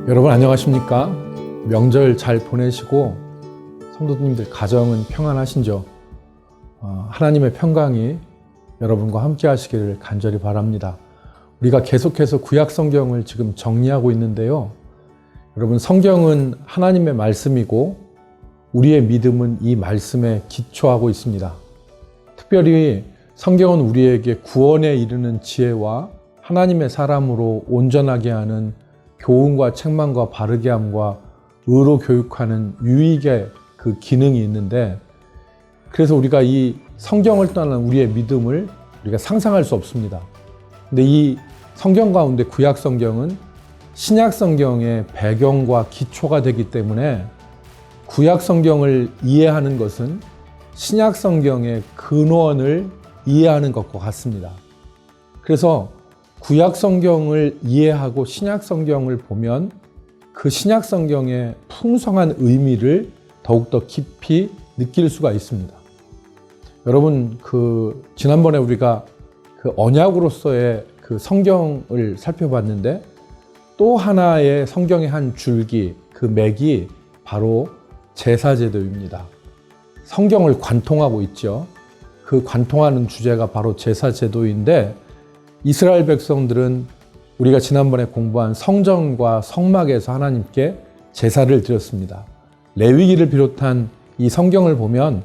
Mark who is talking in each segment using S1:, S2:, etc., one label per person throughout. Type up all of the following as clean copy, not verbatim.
S1: 여러분 안녕하십니까? 명절 잘 보내시고 성도님들 가정은 평안하신죠? 하나님의 평강이 여러분과 함께 하시기를 간절히 바랍니다. 우리가 계속해서 구약 성경을 지금 정리하고 있는데요. 여러분, 성경은 하나님의 말씀이고 우리의 믿음은 이 말씀에 기초하고 있습니다. 특별히 성경은 우리에게 구원에 이르는 지혜와 하나님의 사람으로 온전하게 하는 교훈과 책망과 바르게 함과 의로 교육하는 유익의 그 기능이 있는데, 그래서 우리가 이 성경을 떠난 우리의 믿음을 우리가 상상할 수 없습니다. 근데 이 성경 가운데 구약 성경은 신약 성경의 배경과 기초가 되기 때문에 구약 성경을 이해하는 것은 신약 성경의 근원을 이해하는 것과 같습니다. 그래서 구약 성경을 이해하고 신약 성경을 보면 그 신약 성경의 풍성한 의미를 더욱더 깊이 느낄 수가 있습니다. 여러분, 지난번에 우리가 언약으로서의 성경을 살펴봤는데, 또 하나의 성경의 한 줄기, 맥이 바로 제사제도입니다. 성경을 관통하고 있죠. 그 관통하는 주제가 바로 제사제도인데, 이스라엘 백성들은 우리가 지난번에 공부한 성전과 성막에서 하나님께 제사를 드렸습니다. 레위기를 비롯한 이 성경을 보면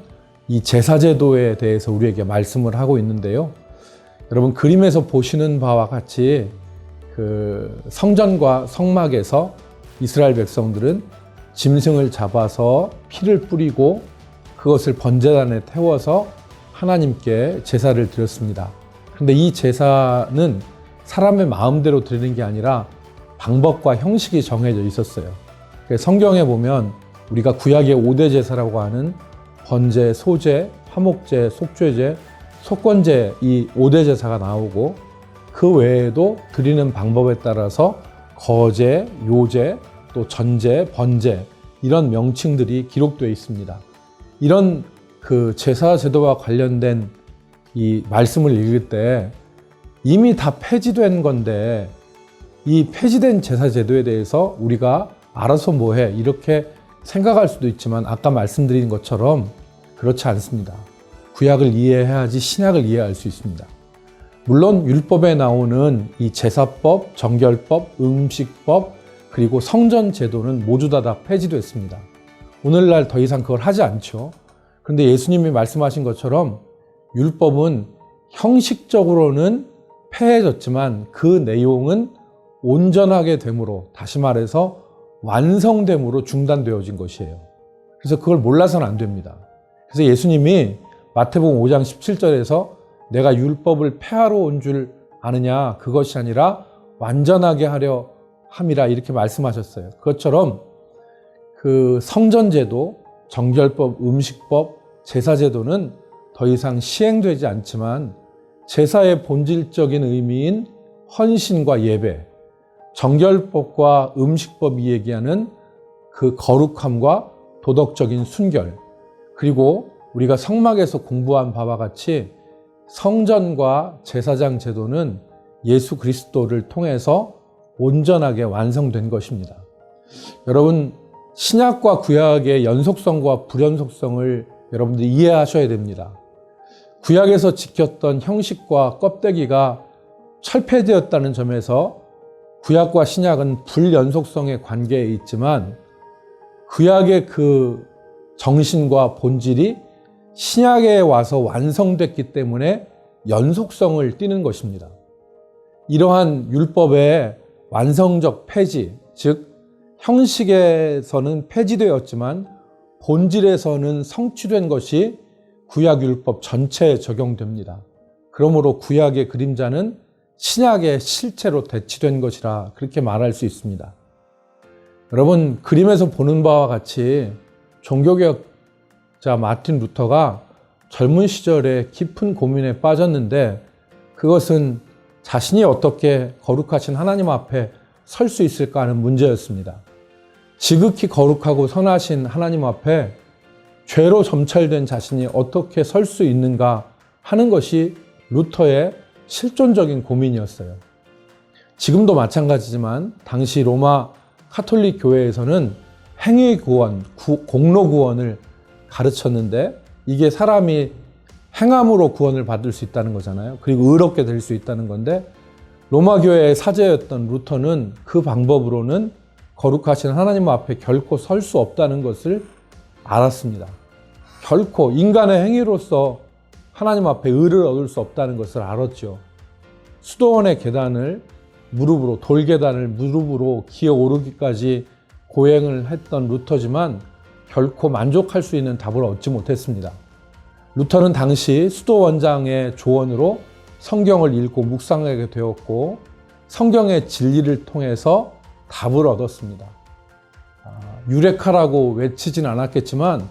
S1: 이 제사제도에 대해서 우리에게 말씀을 하고 있는데요. 여러분, 그림에서 보시는 바와 같이 성전과 성막에서 이스라엘 백성들은 짐승을 잡아서 피를 뿌리고 그것을 번제단에 태워서 하나님께 제사를 드렸습니다. 그런데 이 제사는 사람의 마음대로 드리는 게 아니라 방법과 형식이 정해져 있었어요. 성경에 보면 우리가 구약의 5대 제사라고 하는 번제, 소제, 화목제, 속죄제, 속건제, 이 5대 제사가 나오고, 그 외에도 드리는 방법에 따라서 거제, 요제, 또 전제, 번제, 이런 명칭들이 기록되어 있습니다. 이런 제사 제도와 관련된 이 말씀을 읽을 때 이미 다 폐지된 건데, 이 폐지된 제사 제도에 대해서 우리가 알아서 뭐해 이렇게 생각할 수도 있지만, 아까 말씀드린 것처럼 그렇지 않습니다. 구약을 이해해야지 신약을 이해할 수 있습니다. 물론 율법에 나오는 이 제사법, 정결법, 음식법, 그리고 성전 제도는 모두 다 폐지됐습니다. 오늘날 더 이상 그걸 하지 않죠. 그런데 예수님이 말씀하신 것처럼 율법은 형식적으로는 폐해졌지만 그 내용은 온전하게 됨으로, 다시 말해서 완성됨으로 중단되어진 것이에요. 그래서 그걸 몰라서는 안 됩니다. 그래서 예수님이 마태복음 5장 17절에서 내가 율법을 폐하러 온 줄 아느냐, 그것이 아니라 완전하게 하려 함이라, 이렇게 말씀하셨어요. 그것처럼 성전제도, 정결법, 음식법, 제사제도는 더 이상 시행되지 않지만 제사의 본질적인 의미인 헌신과 예배, 정결법과 음식법이 얘기하는 그 거룩함과 도덕적인 순결, 그리고 우리가 성막에서 공부한 바와 같이 성전과 제사장 제도는 예수 그리스도를 통해서 온전하게 완성된 것입니다. 여러분, 신약과 구약의 연속성과 불연속성을 여러분들이 이해하셔야 됩니다. 구약에서 지켰던 형식과 껍데기가 철폐되었다는 점에서 구약과 신약은 불연속성의 관계에 있지만, 구약의 정신과 본질이 신약에 와서 완성됐기 때문에 연속성을 띠는 것입니다. 이러한 율법의 완성적 폐지, 즉 형식에서는 폐지되었지만 본질에서는 성취된 것이 구약 율법 전체에 적용됩니다. 그러므로 구약의 그림자는 신약의 실체로 대치된 것이라 그렇게 말할 수 있습니다. 여러분, 그림에서 보는 바와 같이 종교개혁자 마틴 루터가 젊은 시절에 깊은 고민에 빠졌는데, 그것은 자신이 어떻게 거룩하신 하나님 앞에 설 수 있을까 하는 문제였습니다. 지극히 거룩하고 선하신 하나님 앞에 죄로 점철된 자신이 어떻게 설 수 있는가 하는 것이 루터의 실존적인 고민이었어요. 지금도 마찬가지지만 당시 로마 카톨릭 교회에서는 행위 구원, 공로 구원을 가르쳤는데 이게 사람이 행함으로 구원을 받을 수 있다는 거잖아요. 그리고 의롭게 될 수 있다는 건데 로마 교회의 사제였던 루터는 그 방법으로는 거룩하신 하나님 앞에 결코 설 수 없다는 것을 알았습니다. 결코 인간의 행위로서 하나님 앞에 의를 얻을 수 없다는 것을 알았죠. 수도원의 계단을 무릎으로, 돌계단을 무릎으로 기어 오르기까지 고행을 했던 루터지만 결코 만족할 수 있는 답을 얻지 못했습니다. 루터는 당시 수도원장의 조언으로 성경을 읽고 묵상하게 되었고 성경의 진리를 통해서 답을 얻었습니다. 유레카라고 외치진 않았겠지만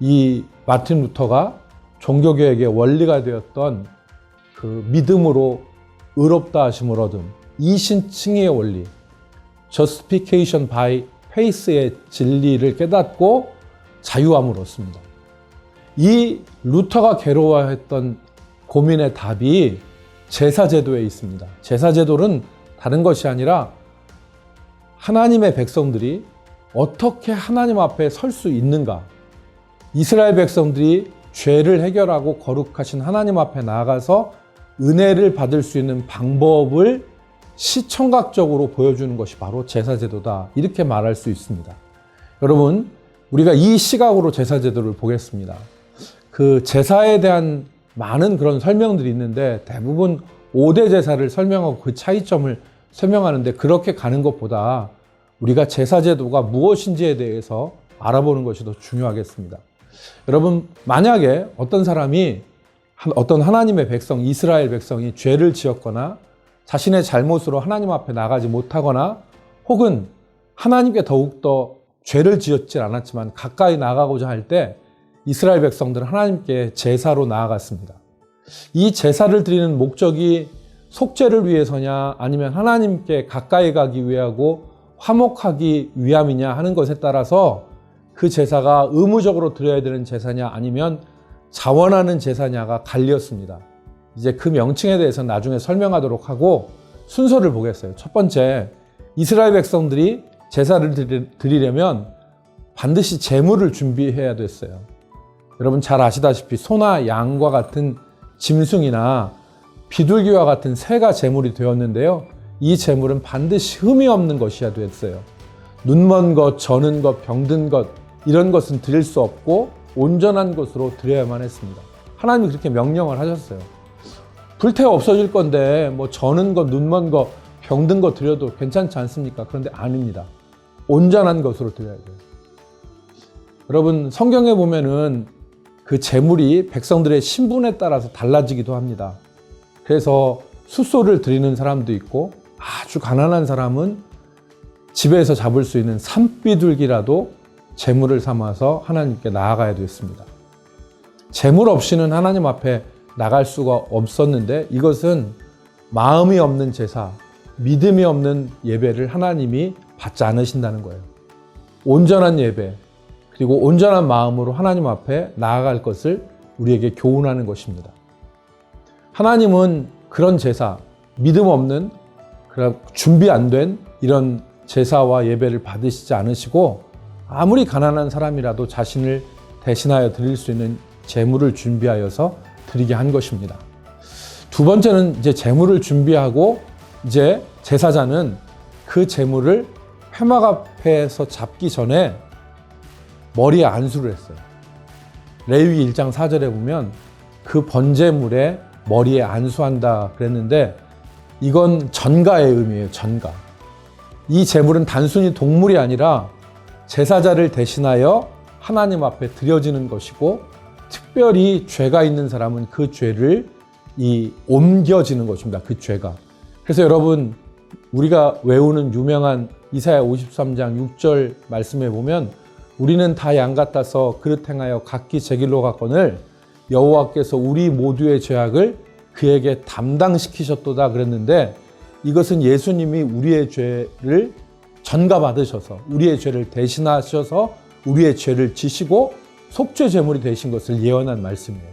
S1: 이 마틴 루터가 종교개혁의 원리가 되었던 그 믿음으로 의롭다 하심을 얻음, 이신칭의의 원리, justification by faith의 진리를 깨닫고 자유함을 얻습니다. 이 루터가 괴로워했던 고민의 답이 제사제도에 있습니다. 제사제도는 다른 것이 아니라 하나님의 백성들이 어떻게 하나님 앞에 설 수 있는가? 이스라엘 백성들이 죄를 해결하고 거룩하신 하나님 앞에 나아가서 은혜를 받을 수 있는 방법을 시청각적으로 보여주는 것이 바로 제사제도다. 이렇게 말할 수 있습니다. 여러분, 우리가 이 시각으로 제사제도를 보겠습니다. 그 제사에 대한 많은 그런 설명들이 있는데 대부분 5대 제사를 설명하고 그 차이점을 설명하는데 그렇게 가는 것보다 우리가 제사제도가 무엇인지에 대해서 알아보는 것이 더 중요하겠습니다. 여러분, 만약에 어떤 사람이 어떤 하나님의 백성, 이스라엘 백성이 죄를 지었거나 자신의 잘못으로 하나님 앞에 나가지 못하거나 혹은 하나님께 더욱더 죄를 지었지 않았지만 가까이 나가고자 할 때 이스라엘 백성들은 하나님께 제사로 나아갔습니다. 이 제사를 드리는 목적이 속죄를 위해서냐 아니면 하나님께 가까이 가기 위하고 화목하기 위함이냐 하는 것에 따라서 그 제사가 의무적으로 드려야 되는 제사냐 아니면 자원하는 제사냐가 갈렸습니다. 이제 그 명칭에 대해서는 나중에 설명하도록 하고 순서를 보겠어요. 첫 번째, 이스라엘 백성들이 제사를 드리려면 반드시 제물을 준비해야 됐어요. 여러분 잘 아시다시피 소나 양과 같은 짐승이나 비둘기와 같은 새가 제물이 되었는데요. 이 제물은 반드시 흠이 없는 것이어야 됐어요. 눈먼 것, 저는 것, 병든 것 이런 것은 드릴 수 없고 온전한 것으로 드려야만 했습니다. 하나님이 그렇게 명령을 하셨어요. 불태워 없어질 건데 뭐 저는 것, 눈먼 것, 병든 것 드려도 괜찮지 않습니까? 그런데 아닙니다. 온전한 것으로 드려야 돼요. 여러분 성경에 보면은 그 제물이 백성들의 신분에 따라서 달라지기도 합니다. 그래서 숫소를 드리는 사람도 있고 아주 가난한 사람은 집에서 잡을 수 있는 산비둘기라도 제물을 삼아서 하나님께 나아가야 됐습니다. 제물 없이는 하나님 앞에 나갈 수가 없었는데 이것은 마음이 없는 제사, 믿음이 없는 예배를 하나님이 받지 않으신다는 거예요. 온전한 예배, 그리고 온전한 마음으로 하나님 앞에 나아갈 것을 우리에게 교훈하는 것입니다. 하나님은 그런 제사, 믿음 없는, 준비 안 된 이런 제사와 예배를 받으시지 않으시고 아무리 가난한 사람이라도 자신을 대신하여 드릴 수 있는 제물을 준비하여서 드리게 한 것입니다. 두 번째는 이제 제물을 준비하고 이제 제사자는 그 제물을 회막 앞에서 잡기 전에 머리에 안수를 했어요. 레위기 1장 4절에 보면 그 번제물에 머리에 안수한다 그랬는데 이건 전가의 의미예요. 전가. 이 제물은 단순히 동물이 아니라 제사자를 대신하여 하나님 앞에 드려지는 것이고 특별히 죄가 있는 사람은 그 죄를 옮겨지는 것입니다. 그 죄가. 그래서 여러분 우리가 외우는 유명한 이사야 53장 6절 말씀에 보면 우리는 다 양 같아서 그릇 행하여 각기 제 길로 갔거늘 여호와께서 우리 모두의 죄악을 그에게 담당시키셨도다 그랬는데 이것은 예수님이 우리의 죄를 전가받으셔서 우리의 죄를 대신하셔서 우리의 죄를 지시고 속죄 제물이 되신 것을 예언한 말씀이에요.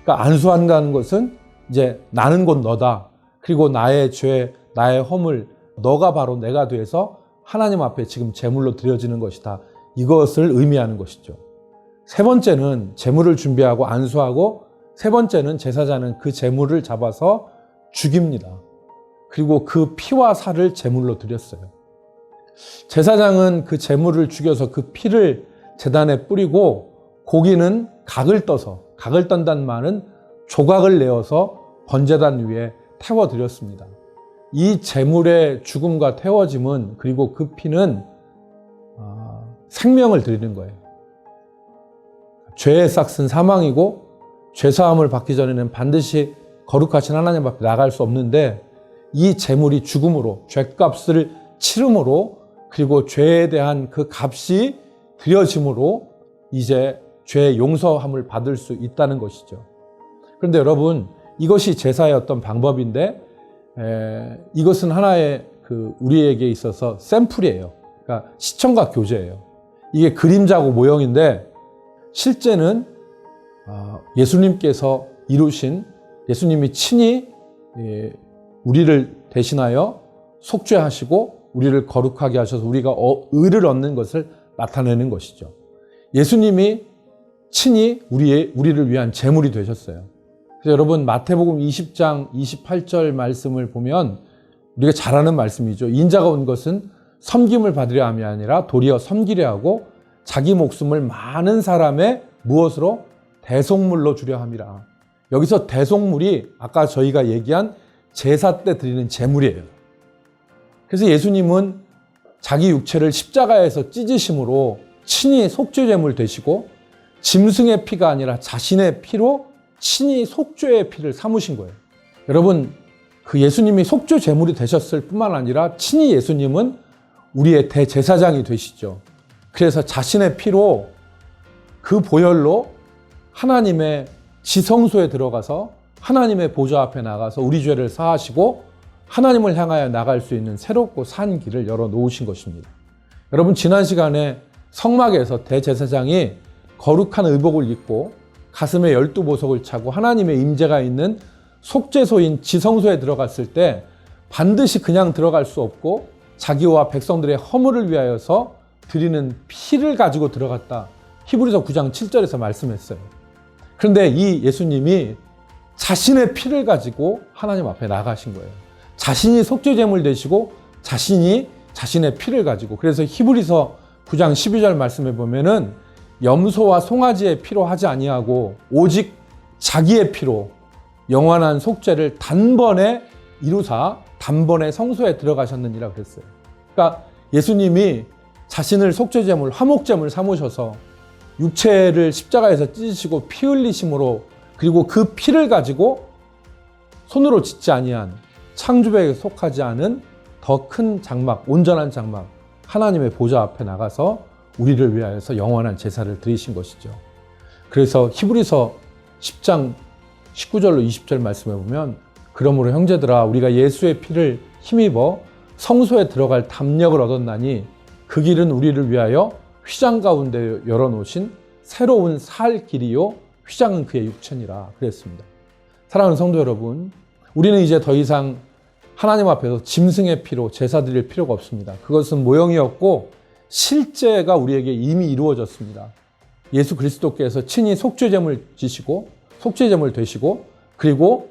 S1: 그러니까 안수한다는 것은 이제 나는 곧 너다. 그리고 나의 죄, 나의 허물, 너가 바로 내가 돼서 하나님 앞에 지금 제물로 드려지는 것이다. 이것을 의미하는 것이죠. 세 번째는 제물을 준비하고 안수하고, 세 번째는 제사장은 그 제물을 잡아서 죽입니다. 그리고 그 피와 살을 제물로 드렸어요. 제사장은 그 제물을 죽여서 그 피를 제단에 뿌리고, 고기는 각을 떤다는 말은 조각을 내어서 번제단 위에 태워드렸습니다. 이 제물의 죽음과 태워짐은, 그리고 그 피는 생명을 드리는 거예요. 죄의 삭은 사망이고, 죄사함을 받기 전에는 반드시 거룩하신 하나님 앞에 나갈 수 없는데, 이 제물이 죽음으로, 죄값을 치름으로, 그리고 죄에 대한 그 값이 드려짐으로 이제 죄의 용서함을 받을 수 있다는 것이죠. 그런데 여러분, 이것이 제사의 어떤 방법인데, 이것은 하나의 우리에게 있어서 샘플이에요. 그러니까 시청각 교제예요. 이게 그림자고 모형인데, 실제는 예수님께서 이루신, 예수님이 친히 우리를 대신하여 속죄하시고 우리를 거룩하게 하셔서 우리가 의를 얻는 것을 나타내는 것이죠. 예수님이 친히 우리를 위한 제물이 되셨어요. 그래서 여러분, 마태복음 20장 28절 말씀을 보면 우리가 잘 아는 말씀이죠. 인자가 온 것은 섬김을 받으려 함이 아니라 도리어 섬기려 하고 자기 목숨을 많은 사람의 무엇으로? 대속물로 주려 함이라. 여기서 대속물이 아까 저희가 얘기한 제사 때 드리는 제물이에요. 그래서 예수님은 자기 육체를 십자가에서 찢으심으로 친히 속죄제물 되시고, 짐승의 피가 아니라 자신의 피로 친히 속죄의 피를 삼으신 거예요. 여러분, 그 예수님이 속죄제물이 되셨을 뿐만 아니라 친히 예수님은 우리의 대제사장이 되시죠. 그래서 자신의 피로, 그 보혈로 하나님의 지성소에 들어가서 하나님의 보좌 앞에 나가서 우리 죄를 사하시고 하나님을 향하여 나갈 수 있는 새롭고 산 길을 열어놓으신 것입니다. 여러분, 지난 시간에 성막에서 대제사장이 거룩한 의복을 입고 가슴에 12보석을 차고 하나님의 임재가 있는 속죄소인 지성소에 들어갔을 때 반드시 그냥 들어갈 수 없고 자기와 백성들의 허물을 위하여서 드리는 피를 가지고 들어갔다. 히브리서 9장 7절에서 말씀했어요. 그런데 이 예수님이 자신의 피를 가지고 하나님 앞에 나가신 거예요. 자신이 속죄제물 되시고 자신이 자신의 피를 가지고, 그래서 히브리서 9장 12절 말씀에 보면은 염소와 송아지의 피로 하지 아니하고 오직 자기의 피로 영원한 속죄를 단번에 이루사 단번에 성소에 들어가셨느니라 그랬어요. 그러니까 예수님이 자신을 속죄제물, 화목제물 삼으셔서 육체를 십자가에서 찢으시고 피 흘리심으로, 그리고 그 피를 가지고 손으로 짓지 아니한 창조백에 속하지 않은 더 큰 장막, 온전한 장막, 하나님의 보좌 앞에 나가서 우리를 위하여서 영원한 제사를 드리신 것이죠. 그래서 히브리서 10장 19절로 20절 말씀에 보면, 그러므로 형제들아 우리가 예수의 피를 힘입어 성소에 들어갈 담력을 얻었나니 그 길은 우리를 위하여 휘장 가운데 열어놓으신 새로운 살 길이요 휘장은 그의 육체니라 그랬습니다. 사랑하는 성도 여러분, 우리는 이제 더 이상 하나님 앞에서 짐승의 피로 제사 드릴 필요가 없습니다. 그것은 모형이었고 실제가 우리에게 이미 이루어졌습니다. 예수 그리스도께서 친히 속죄제물 지시고 속죄제물 되시고, 그리고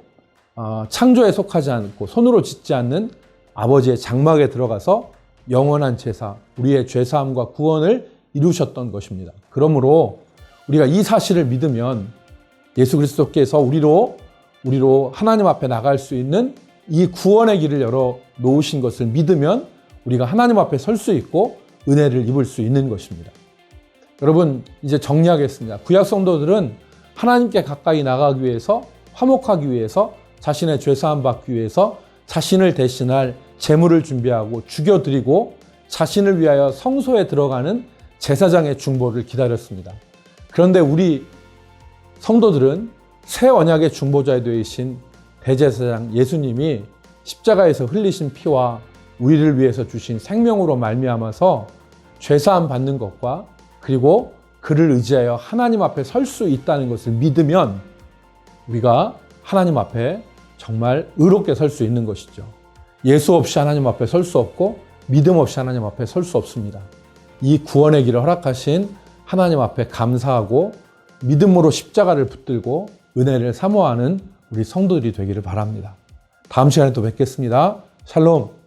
S1: 창조에 속하지 않고 손으로 짓지 않는 아버지의 장막에 들어가서 영원한 제사, 우리의 죄사함과 구원을 이루셨던 것입니다. 그러므로 우리가 이 사실을 믿으면 예수 그리스도께서 우리로 하나님 앞에 나갈 수 있는 이 구원의 길을 열어 놓으신 것을 믿으면 우리가 하나님 앞에 설 수 있고 은혜를 입을 수 있는 것입니다. 여러분, 이제 정리하겠습니다. 구약 성도들은 하나님께 가까이 나가기 위해서, 화목하기 위해서, 자신의 죄사함 받기 위해서 자신을 대신할 제물을 준비하고 죽여드리고 자신을 위하여 성소에 들어가는 제사장의 중보를 기다렸습니다. 그런데 우리 성도들은 새 언약의 중보자 되신 대제사장 예수님이 십자가에서 흘리신 피와 우리를 위해서 주신 생명으로 말미암아서 죄사함 받는 것과, 그리고 그를 의지하여 하나님 앞에 설 수 있다는 것을 믿으면 우리가 하나님 앞에 정말 의롭게 설 수 있는 것이죠. 예수 없이 하나님 앞에 설 수 없고 믿음 없이 하나님 앞에 설 수 없습니다. 이 구원의 길을 허락하신 하나님 앞에 감사하고 믿음으로 십자가를 붙들고 은혜를 사모하는 우리 성도들이 되기를 바랍니다. 다음 시간에 또 뵙겠습니다. 샬롬.